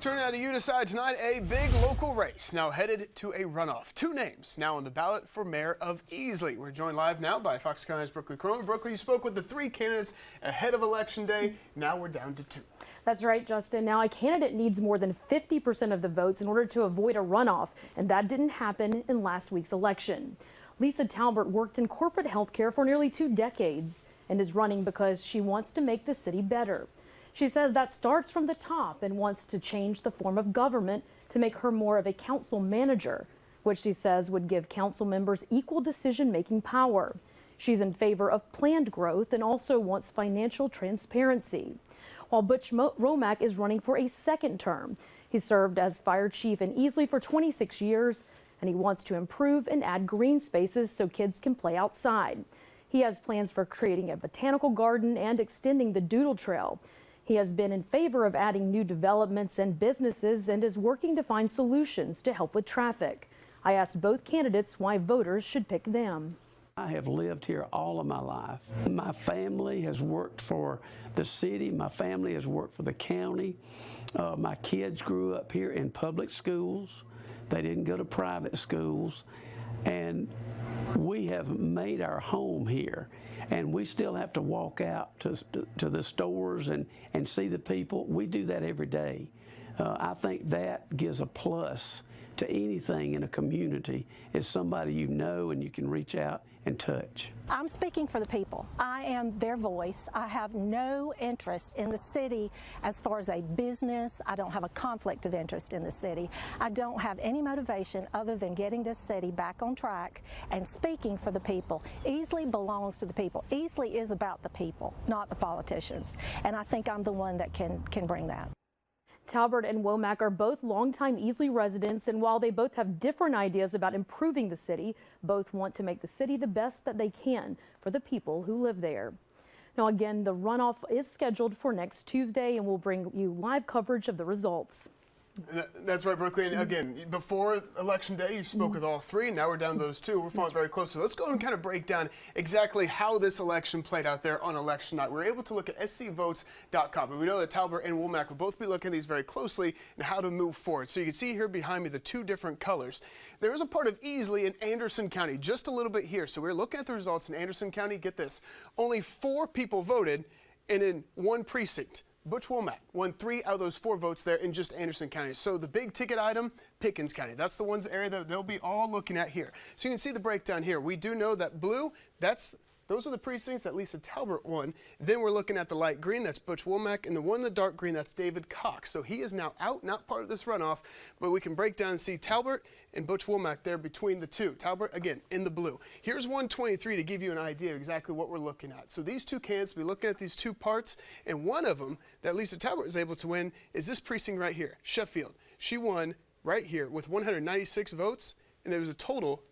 Turning out to you decide tonight, a big local race now headed to a runoff. Two names now on the ballot for mayor of Easley. We're joined live now by Fox County's Brooklyn Cromer. Brooklyn, you spoke with the three candidates ahead of Election Day. Now we're down to two. That's right, Justin. Now, a candidate needs more than 50% of the votes in order to avoid a runoff, and that didn't happen in last week's election. Lisa Talbert worked in corporate healthcare for nearly 2 decades and is running because she wants to make the city better. She says that starts from the top and wants to change the form of government to make her more of a council manager, which she says would give council members equal decision-making power. She's in favor of planned growth and also wants financial transparency. While Butch Romack is running for a second term. He served as fire chief in Easley for 26 years, and he wants to improve and add green spaces so kids can play outside. He has plans for creating a botanical garden and extending the Doodle Trail. He has been in favor of adding new developments and businesses and is working to find solutions to help with traffic. I asked both candidates why voters should pick them. I have lived here all of my life. My family has worked for the city. My family has worked for the county. My kids grew up here in public schools. They didn't go to private schools. And we have made our home here. And we still have to walk out to the stores and see the people. We do that every day. I think that gives a plus to anything in a community is somebody you know and you can reach out and touch. I'm speaking for the people. I am their voice. I have no interest in the city as far as a business. I don't have a conflict of interest in the city. I don't have any motivation other than getting this city back on track and speaking for the people. Easley belongs to the people. Easley is about the people, not the politicians. And I think I'm the one that can bring that. Talbert and Womack are both longtime Easley residents, and while they both have different ideas about improving the city, both want to make the city the best that they can for the people who live there. Now again, the runoff is scheduled for next Tuesday, and we'll bring you live coverage of the results. That's right, Brooklyn. Again, before Election Day, you spoke with all three. Now we're down to those two. We're following very closely. Let's go and kind of break down exactly how this election played out there on election night. We're able to look at scvotes.com, and we know that Talbert and Womack will both be looking at these very closely and how to move forward. So you can see here behind me the two different colors. There is a part of Easley in Anderson County, just a little bit here. So we're looking at the results in Anderson County. Get this. Only 4 people voted, and in one precinct. Butch Womack won 3 out of those 4 votes there in just Anderson County. So the big ticket item, Pickens County. That's the one's area that they'll be all looking at here. So you can see the breakdown here. We do know that blue, those are the precincts that Lisa Talbert won. Then we're looking at the light green, that's Butch Womack, and the one in the dark green, that's David Cox. So he is now out, not part of this runoff, but we can break down and see Talbert and Butch Womack there between the two. Talbert, again, in the blue. Here's 123 to give you an idea of exactly what we're looking at. So these two candidates, we're looking at these two parts, and one of them that Lisa Talbert was able to win is this precinct right here, Sheffield. She won right here with 196 votes, and there was a total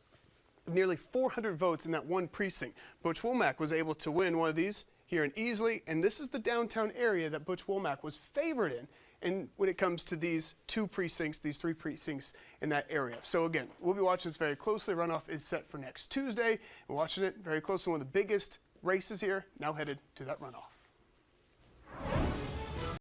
nearly 400 votes in that one precinct. Butch Womack was able to win one of these here in Easley, and this is the downtown area that Butch Womack was favored in. And when it comes to these 2 precincts, these 3 precincts in that area. So again, we'll be watching this very closely. Runoff is set for next Tuesday. We're watching it very closely. One of the biggest races here, now headed to that runoff.